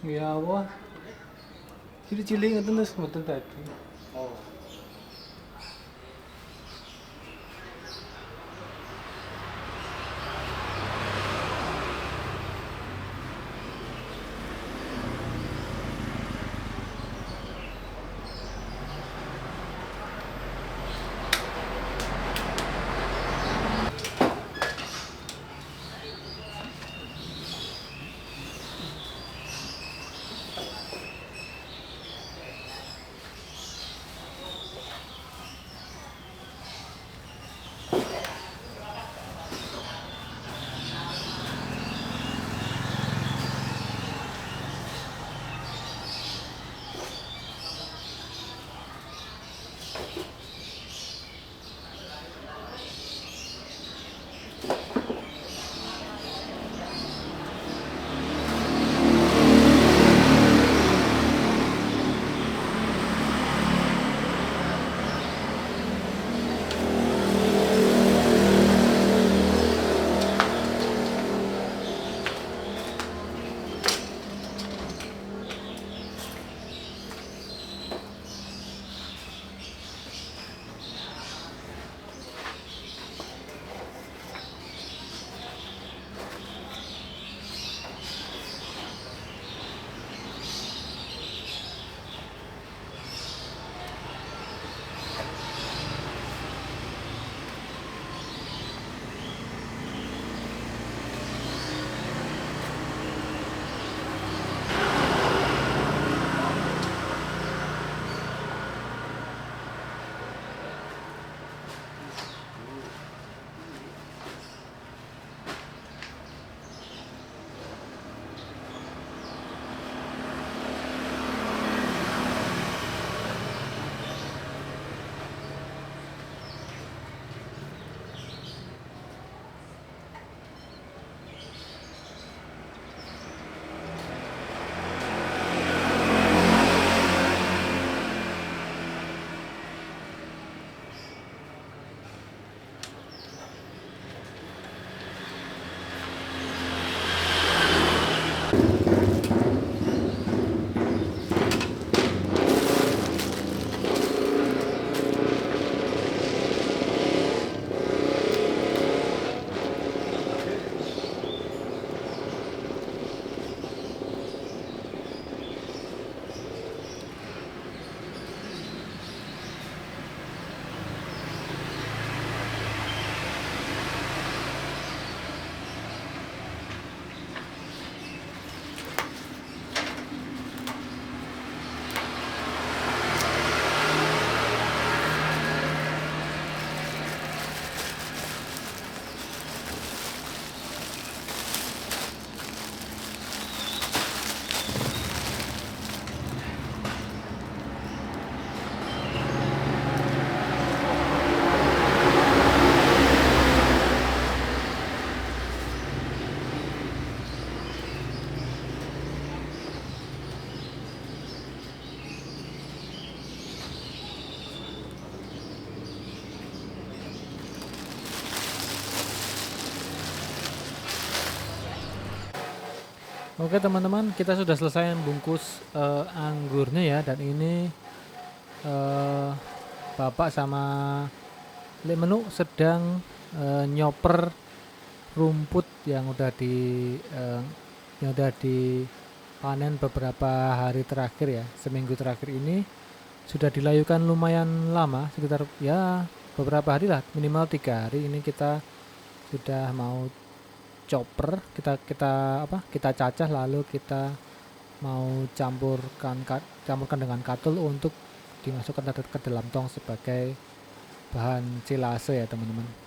Ya wah, cilik-cilik ngeten terus mboten tadi. Oh. Oke teman-teman, kita sudah selesai membungkus anggurnya ya, dan ini eh, Bapak sama Lek Menu sedang nyoper rumput yang udah dipanen beberapa hari terakhir ya, seminggu terakhir ini sudah dilayukan lumayan lama, sekitar ya beberapa hari lah, minimal 3 hari. Ini kita sudah mau chopper, kita cacah, lalu kita mau campurkan dengan katul untuk dimasukkan ke dalam tong sebagai bahan silase ya teman-teman.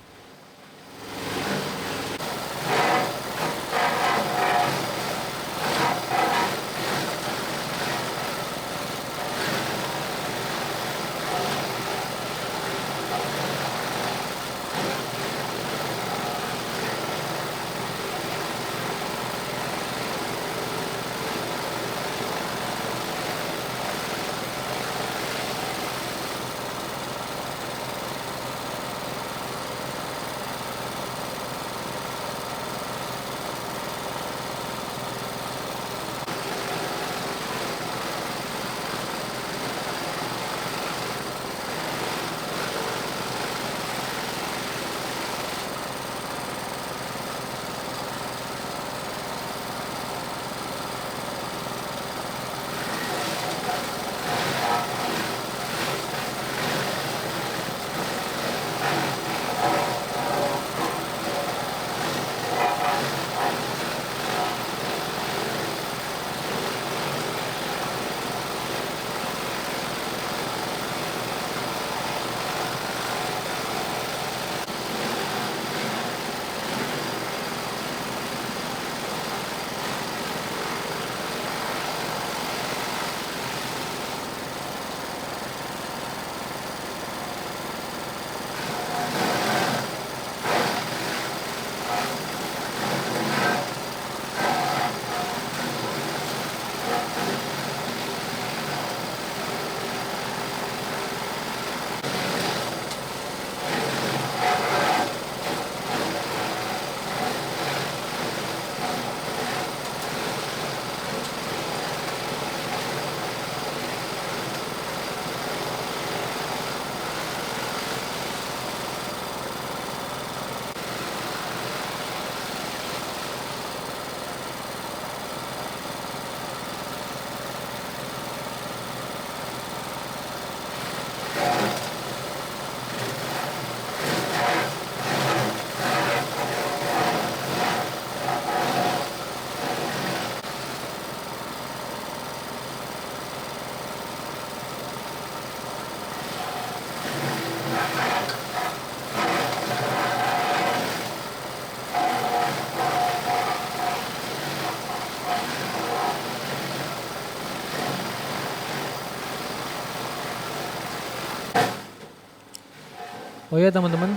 Oh ya teman-teman,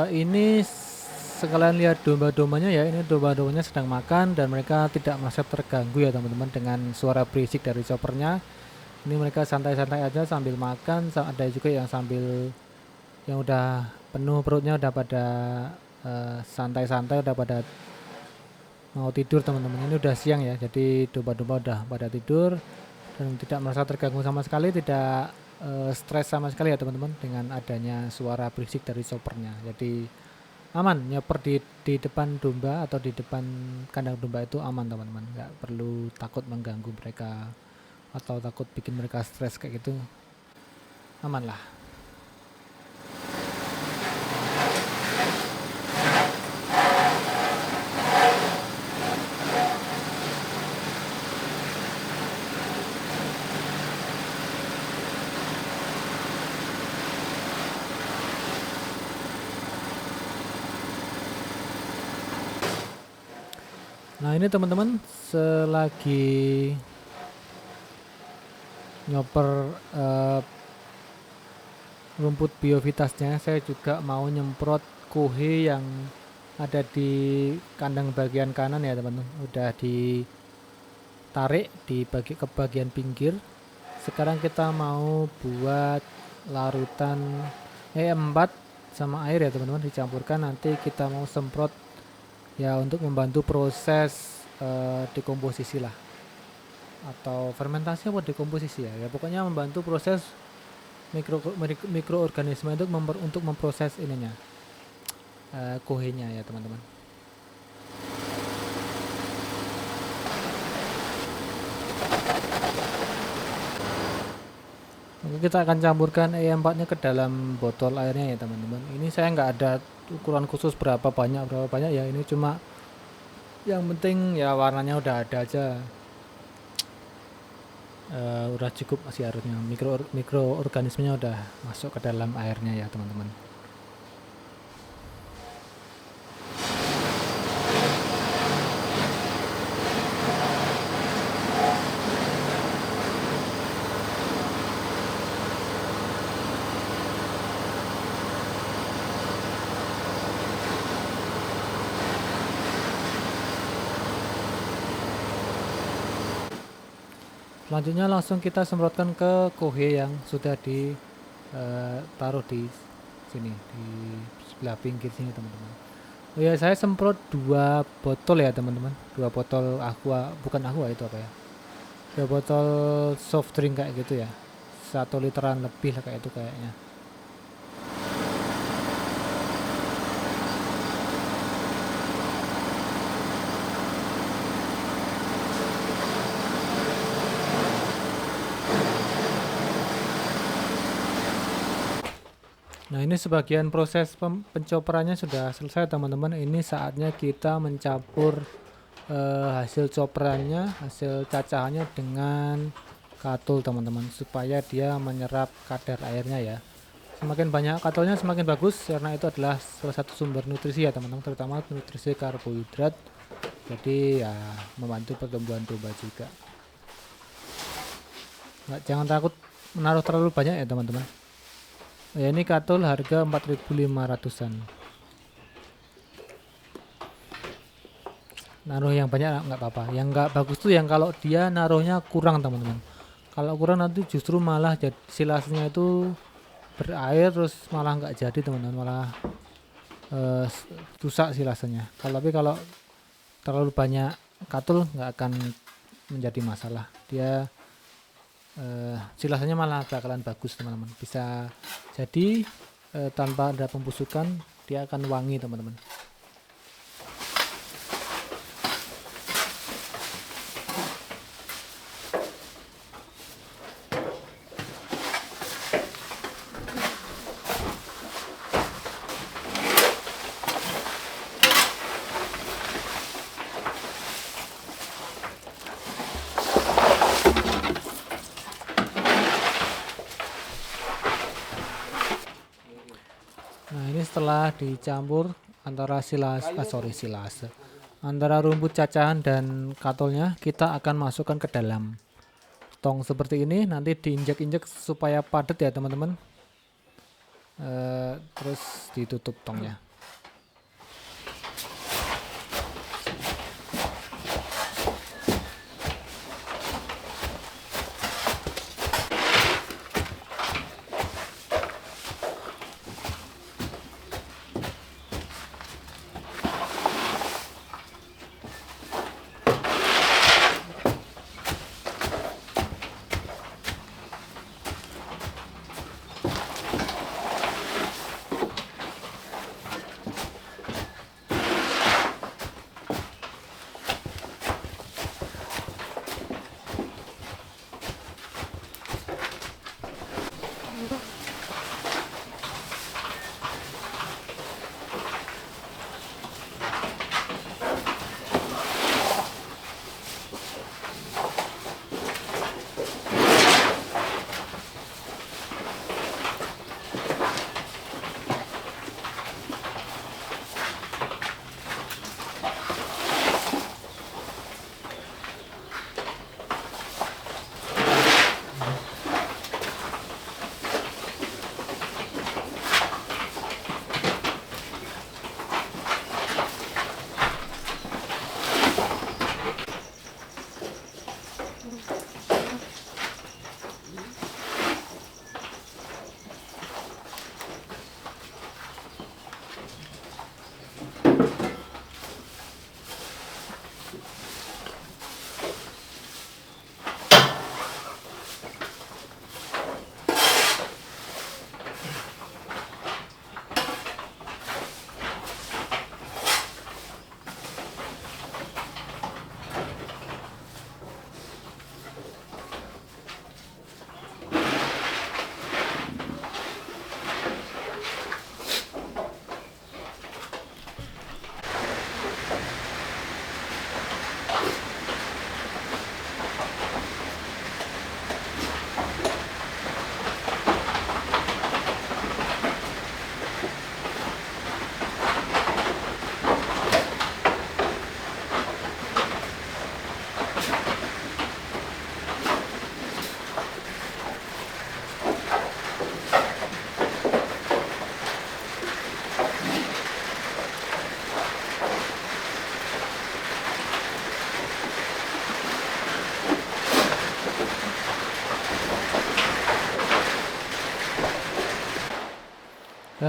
ini sekalian lihat domba-dombanya ya. Ini domba-dombanya sedang makan dan mereka tidak merasa terganggu ya teman-teman dengan suara berisik dari choppernya. Ini mereka santai-santai aja sambil makan. Ada juga yang yang udah penuh perutnya, udah pada santai-santai, udah pada mau tidur teman-teman. Ini udah siang ya, jadi domba-domba udah pada tidur dan tidak merasa terganggu sama sekali, tidak stres sama sekali ya teman-teman dengan adanya suara berisik dari choppernya. Jadi aman, nyoper di depan domba atau di depan kandang domba itu aman teman-teman, nggak perlu takut mengganggu mereka atau takut bikin mereka stres kayak gitu, aman lah. Nah ini teman-teman, selagi nyoper rumput biovitasnya, saya juga mau nyemprot kuhe yang ada di kandang bagian kanan ya teman-teman. Udah ditarik ke bagian pinggir. Sekarang kita mau buat larutan E4 sama air ya teman-teman, dicampurkan. Nanti kita mau semprot ya untuk membantu proses dekomposisi lah, atau fermentasi apa dekomposisi ya, pokoknya membantu proses mikroorganisme itu untuk memproses ininya, kohenya ya teman-teman. Oke, kita akan campurkan E4-nya ke dalam botol airnya ya teman-teman. Ini saya nggak ada ukuran khusus berapa banyak ya, ini cuma yang penting ya warnanya udah ada aja. Udah cukup masih harusnya, mikroorganismenya udah masuk ke dalam airnya ya teman-teman. Selanjutnya langsung kita semprotkan ke kohe yang sudah ditaruh di sini, di sebelah pinggir sini teman-teman. Oh ya, saya semprot 2 botol ya teman-teman, 2 botol aqua, bukan aqua itu apa ya, 2 botol soft drink kayak gitu ya, 1 literan lebih lah kayak itu kayaknya. Nah, ini sebagian proses pencoperannya sudah selesai teman-teman. Ini saatnya kita mencampur hasil coperannya, hasil cacahannya dengan katul teman-teman, supaya dia menyerap kadar airnya ya. Semakin banyak katulnya semakin bagus, karena itu adalah salah satu sumber nutrisi ya teman-teman, terutama nutrisi karbohidrat. Jadi ya membantu pertumbuhan domba juga. Jangan takut menaruh terlalu banyak ya teman-teman. Ya, ini katul harga 4.500-an. Naruh yang banyak nggak apa-apa. Yang nggak bagus tuh yang kalau dia naruhnya kurang teman-teman. Kalau kurang nanti justru malah jadi silasnya itu berair, terus malah nggak jadi teman-teman, malah rusak silasnya. Tapi kalau terlalu banyak katul nggak akan menjadi masalah. Dia silasnya malah bakalan bagus teman-teman, bisa jadi tanpa ada pembusukan dia akan wangi teman-teman. Nah, ini setelah dicampur antara antara rumput cacahan dan katolnya, kita akan masukkan ke dalam tong seperti ini. Nanti diinjak-injak supaya padat ya teman-teman. Terus ditutup tongnya.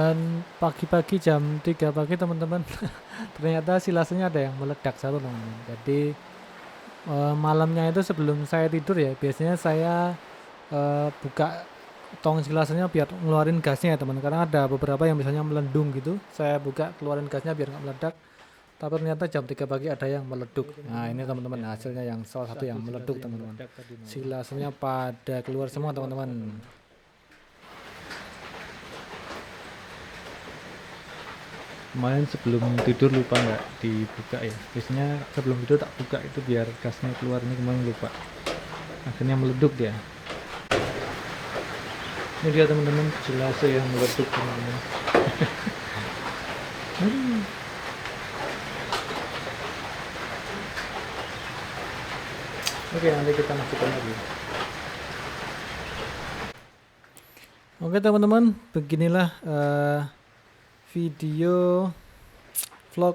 Dan pagi-pagi jam 3 pagi teman-teman, ternyata silasenya ada yang meledak satu teman-teman. Jadi malamnya itu sebelum saya tidur ya, biasanya saya buka tong silasenya biar ngeluarin gasnya ya teman. Karena ada beberapa yang misalnya melendung gitu, saya buka keluarin gasnya biar nggak meledak. Tapi ternyata jam 3 pagi ada yang meleduk. Nah ini teman-teman hasilnya yang salah satu yang meleduk teman-teman. Silasnya pada keluar semua teman-teman. Kemarin sebelum tidur lupa nggak dibuka ya. Biasanya sebelum tidur tak buka itu biar gasnya keluar, ini kemarin lupa. Akhirnya meleduk dia. Ini dia teman-teman, silase yang meleduk teman-teman. Oke, nanti kita masukkan lagi. Oke teman-teman, beginilah video vlog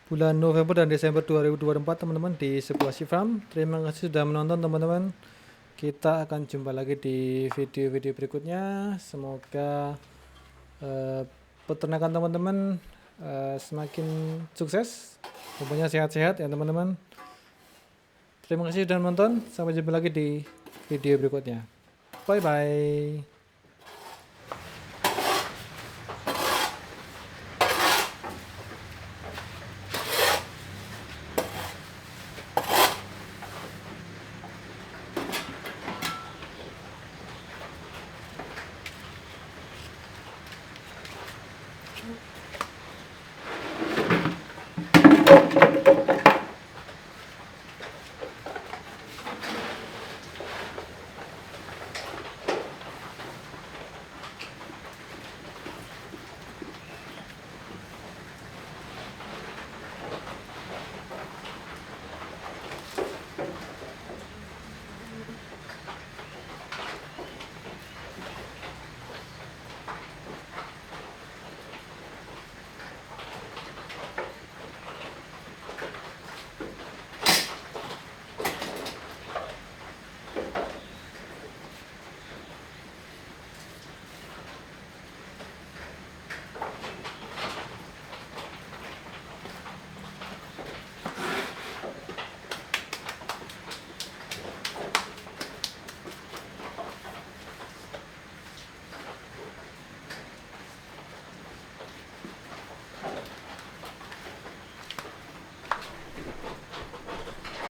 bulan November dan Desember 2024 teman-teman di sebuah farm. Terima kasih sudah menonton teman-teman. Kita akan jumpa lagi di video-video berikutnya. Semoga peternakan teman-teman semakin sukses, pokoknya sehat-sehat ya teman-teman. Terima kasih sudah menonton. Sampai jumpa lagi di video berikutnya. Bye bye.